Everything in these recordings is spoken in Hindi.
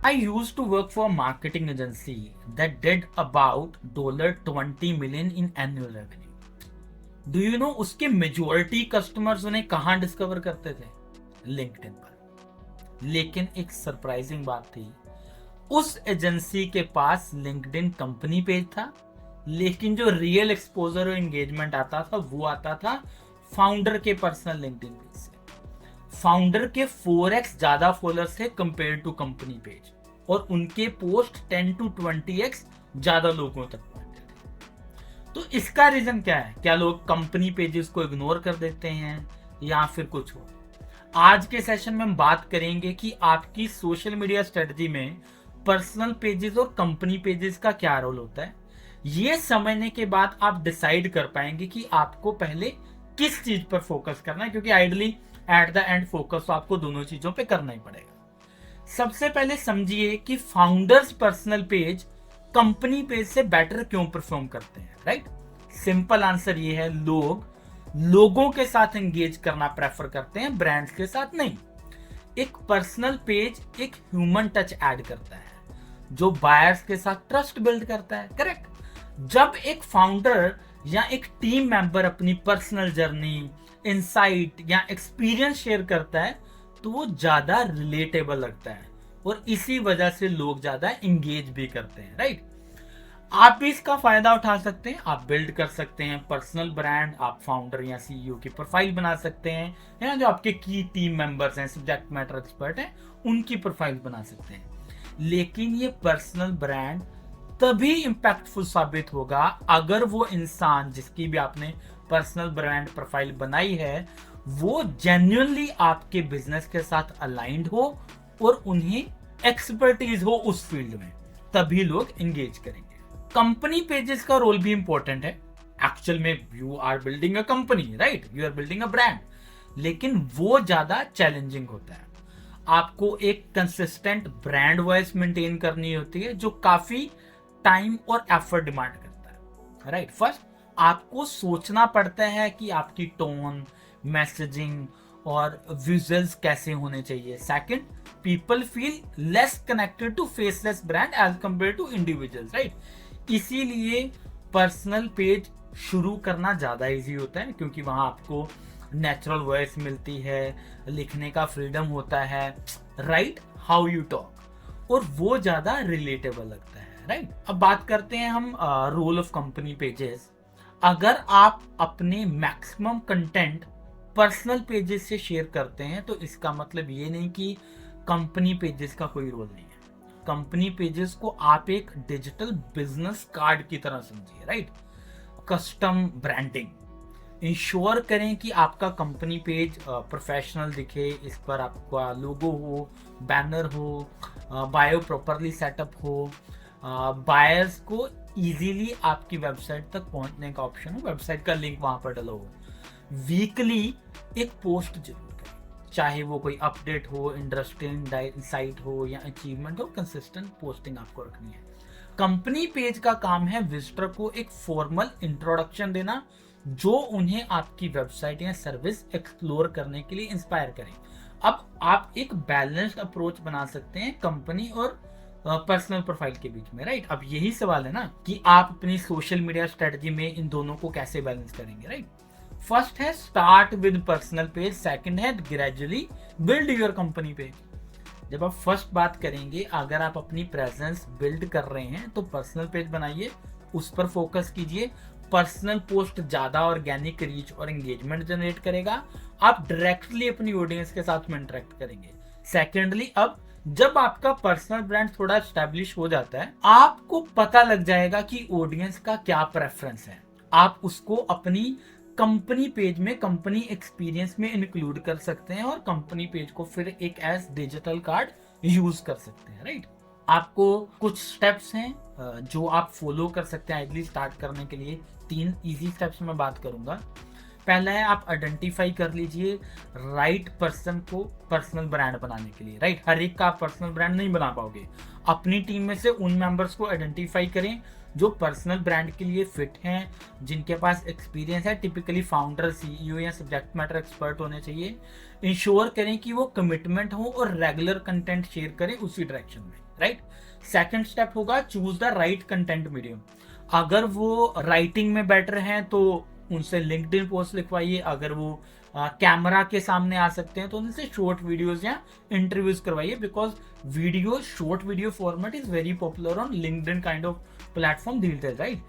I used to work for a marketing agency that did about $20 million in annual revenue. Do you know उसके मेजोरिटी कस्टमर्स उन्हें कहाँ डिस्कवर करते थे? लिंक्डइन पर। लेकिन एक सरप्राइजिंग बात थी, उस एजेंसी के पास लिंक्डइन कंपनी पेज था, लेकिन जो रियल एक्सपोजर और एंगेजमेंट आता था वो आता था फाउंडर के पर्सनल लिंक्डइन पेज से। फाउंडर के 4x ज्यादा फॉलोअर्स थे कंपेयर टू कंपनी पेज, और उनके पोस्ट 10 to 20x ज्यादा लोगों तक पहुंचते थे। तो इसका रीजन क्या है? क्या लोग कंपनी पेजेस को इग्नोर कर देते हैं या फिर कुछ हो? आज के सेशन में हम बात करेंगे कि आपकी सोशल मीडिया स्ट्रेटजी में पर्सनल पेजेस और कंपनी पेजेस का क्या रोल होता है। ये समझने के बाद आप डिसाइड कर पाएंगे कि आपको पहले किस चीज पर फोकस करना है, क्योंकि ideally at the end focus तो आपको दोनों चीजों पे करना ही पड़ेगा। सबसे पहले समझिए कि founders personal page company page से बेटर क्यों परफॉर्म करते हैं, राइट? सिंपल आंसर ये है, लोगों के साथ एंगेज करना प्रेफर करते हैं, ब्रांड्स के साथ नहीं। एक पर्सनल पेज एक ह्यूमन टच ऐड करता है जो बायर्स के साथ ट्रस्ट बिल्ड करता है, करेक्ट? जब एक फाउंडर या एक टीम मेंबर अपनी पर्सनल जर्नी, इंसाइट या एक्सपीरियंस शेयर करता है तो वो ज्यादा रिलेटेबल लगता है, और इसी वजह से लोग ज्यादा एंगेज भी करते हैं, राइट? आप भी इसका फायदा उठा सकते हैं, आप बिल्ड कर सकते हैं पर्सनल ब्रांड, आप फाउंडर या सीईओ की प्रोफाइल बना सकते हैं, या जो आपके की टीम मेंबर्स हैं, सब्जेक्ट मैटर एक्सपर्ट हैं, उनकी प्रोफाइल बना सकते हैं। लेकिन ये पर्सनल ब्रांड तभी इंपैक्टफुल साबित होगा अगर वो इंसान जिसकी भी आपने पर्सनल ब्रांड प्रोफाइल बनाई है वो जेन्युइनली आपके बिजनेस के साथ अलाइंड हो और उन्हें एक्सपर्टीज हो उस फील्ड में, तभी लोग एंगेज करेंगे। कंपनी पेजेस का रोल भी इंपॉर्टेंट है। एक्चुअल में you are building a company, right? You are building a brand, लेकिन वो ज्यादा चैलेंजिंग होता है। आपको एक कंसिस्टेंट ब्रांड वॉइस मेंटेन करनी होती है जो काफी टाइम और एफर्ट डिमांड करता है, राइट? फर्स्ट आपको सोचना पड़ता है कि आपकी टोन, मैसेजिंग और विजुअल्स कैसे होने चाहिए। Second, people feel less connected to faceless brand as compare to individuals, right? इसीलिए पर्सनल पेज शुरू करना ज्यादा इजी होता है, क्योंकि वहां आपको नेचुरल वॉइस मिलती है, लिखने का फ्रीडम होता है, राइट? हाउ यू टॉक, और वो ज्यादा रिलेटेबल लगता है, राइट? अब बात करते हैं हम रोल ऑफ कंपनी पेजेस। अगर आप अपने मैक्सिमम कंटेंट पर्सनल पेजेस से शेयर करते हैं तो इसका मतलब ये नहीं कि कंपनी पेजेस का कोई रोल नहीं है। कंपनी पेजेस को आप एक डिजिटल बिजनेस कार्ड की तरह समझिए, राइट? कस्टम ब्रांडिंग, इंश्योर करें कि आपका कंपनी पेज प्रोफेशनल दिखे, इस पर आपका लोगो हो, बैनर हो, बायो प्रॉपरली सेटअप हो, बायर्स को इजीली आपकी वेबसाइट तक पहुंचने का ऑप्शन हो, वेबसाइट का लिंक वहां पर डला हो। वीकली एक पोस्ट जरूर करें, चाहे वो कोई अपडेट हो, इंटरेस्टिंग इंसाइट हो या अचीवमेंट हो, कंसिस्टेंट पोस्टिंग आपको रखनी है। कंपनी पेज का काम है विजिटर को एक फॉर्मल इंट्रोडक्शन देना जो उन्हें आपकी वेबसाइट या सर्विस एक्सप्लोर करने के लिए इंस्पायर करें। अब आप एक बैलेंस्ड अप्रोच बना सकते हैं कंपनी और पर्सनल प्रोफाइल के बीच में, राइट? अब यही सवाल है ना कि आप अपनी सोशल मीडिया स्ट्रेटजी में इन दोनों को कैसे बैलेंस करेंगे, राइट? फर्स्ट है start with personal page, second है gradually build your company page. जब आप फर्स्ट बात करेंगे, अगर आप अपनी प्रेजेंस बिल्ड कर रहे हैं तो पर्सनल पेज बनाइए, उस पर फोकस कीजिए। पर्सनल पोस्ट ज्यादा ऑर्गेनिक रीच और एंगेजमेंट जनरेट करेगा, आप डायरेक्टली अपनी ऑडियंस के साथ में इंटरेक्ट करेंगे। सेकेंडली, अब जब आपका पर्सनल ब्रांड थोड़ा स्टैब्लिश हो जाता है, आपको पता लग जाएगा कि ऑडियंस का क्या प्रेफरेंस है। आप उसको अपनी कंपनी पेज में, कंपनी एक्सपीरियंस में इंक्लूड कर सकते हैं और कंपनी पेज को फिर एक एज डिजिटल कार्ड यूज कर सकते हैं, राइट? आपको कुछ स्टेप्स हैं जो आप फॉलो कर सकते हैं आइडली स्टार्ट करने के लिए। 3 इजी स्टेप्स में बात करूंगा। पहला है, आप आइडेंटिफाई कर लीजिए राइट पर्सन को पर्सनल ब्रांड बनाने के लिए, राइट? हर एक का आप पर्सनल ब्रांड नहीं बना पाओगे। अपनी टीम में से उन मेंबर्स को आइडेंटिफाई करें जो पर्सनल ब्रांड के लिए फिट हैं, जिनके पास एक्सपीरियंस है, टिपिकली फाउंडर, सीईओ या सब्जेक्ट मैटर एक्सपर्ट होने चाहिए। इंश्योर करें कि वो कमिटमेंट हो और रेगुलर कंटेंट शेयर करें उसी डायरेक्शन में, राइट। सेकंड स्टेप होगा choose the right content medium. अगर वो राइटिंग में बेटर हैं तो उनसे लिंक्डइन पोस्ट लिखवाइए। अगर वो कैमरा के सामने आ सकते हैं तो उनसे शॉर्ट वीडियोस या इंटरव्यूज करवाइए, because video short video format is very popular on LinkedIn kind of platform धीरे धीरे, राइट।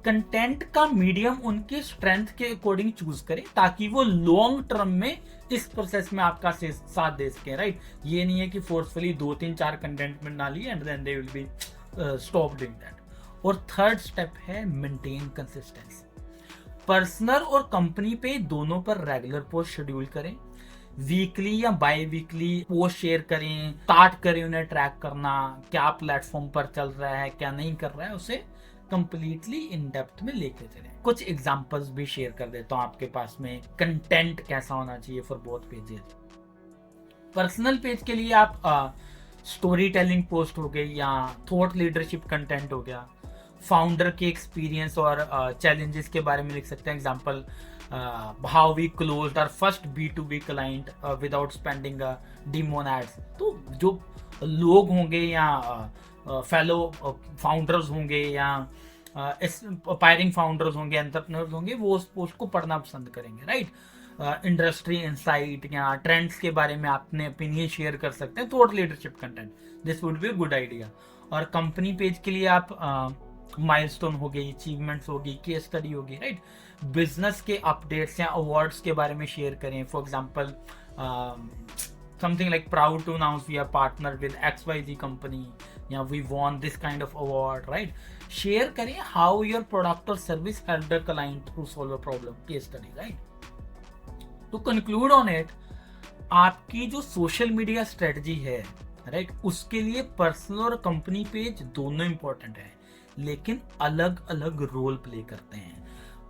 कंटेंट का मीडियम उनके स्ट्रेंथ के अकॉर्डिंग चूज करें ताकि वो लॉन्ग टर्म में इस प्रोसेस में आपका साथ दे सके, राइट। ये नहीं है कि फोर्सफुली 2 3 4 कंटेंट में डालिए and then they will be stop doing that. और थर्ड स्टेप है मेंटेन कंसिस्टेंसी। पर्सनल और कंपनी पे दोनों पर रेगुलर पोस्ट शेड्यूल करें। वीकली या बाई वीकली पोस्ट शेयर करें, स्टार्ट करें उन्हें ट्रैक करना, क्या प्लेटफॉर्म पर चल रहा है क्या नहीं कर रहा है, उसे कंप्लीटली इन डेप्थ में लेके चलें। कुछ एग्जांपल्स भी शेयर कर देता हूं आपके पास में, कंटेंट कैसा होना चाहिए for both pages. Personal page के लिए आप स्टोरी टेलिंग पोस्ट हो गई या थॉट लीडरशिप कंटेंट हो गया। फाउंडर के एक्सपीरियंस और चैलेंजेस के बारे में लिख सकते हैं। Example, how we closed our first B2B client without spending demo ads. तो जो लोग होंगे या फेलो फाउंडर्स होंगे या एस्पायरिंग फाउंडर्स होंगे, एंटरप्रेन्योर्स होंगे, वो उस पोस्ट को पढ़ना पसंद करेंगे, राइट। इंडस्ट्री इंसाइट या ट्रेंड्स के बारे में अपने ओपिनियन शेयर कर सकते हैं। Thought leadership content, this would be good idea. और कंपनी पेज के लिए आप माइलस्टोन हो गई, अचीवमेंट्स होगी, केस स्टडी होगी, राइट। बिजनेस के अपडेट्स या अवार्ड्स के बारे में शेयर करें। For example something like proud to announce we are partnered with XYZ company या we won this kind of award, right? Share करें how your product or service helped a client to solve a problem, case study, right? To conclude on it, आपकी जो सोशल मीडिया स्ट्रेटजी है, राइट, उसके लिए पर्सनल और कंपनी पेज दोनों इंपॉर्टेंट है, लेकिन अलग अलग रोल प्ले करते हैं।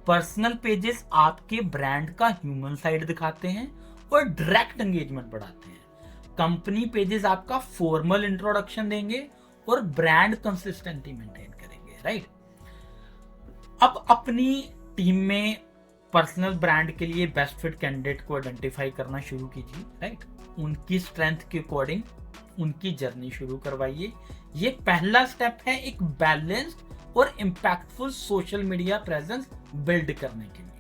पर्सनल पेजेस आपके ब्रांड का ह्यूमन साइड दिखाते हैं और डायरेक्ट एंगेजमेंट बढ़ाते हैं। कंपनी पेजेस आपका फॉर्मल इंट्रोडक्शन देंगे और ब्रांड कंसिस्टेंसी मेंटेन करेंगे, राइट। अब अपनी टीम में पर्सनल ब्रांड के लिए बेस्ट फिट कैंडिडेट को आइडेंटिफाई करना शुरू कीजिए, राइट। उनकी स्ट्रेंथ के अकॉर्डिंग उनकी जर्नी शुरू करवाइए। ये पहला स्टेप है एक बैलेंस्ड और impactful social media presence build करने के लिए।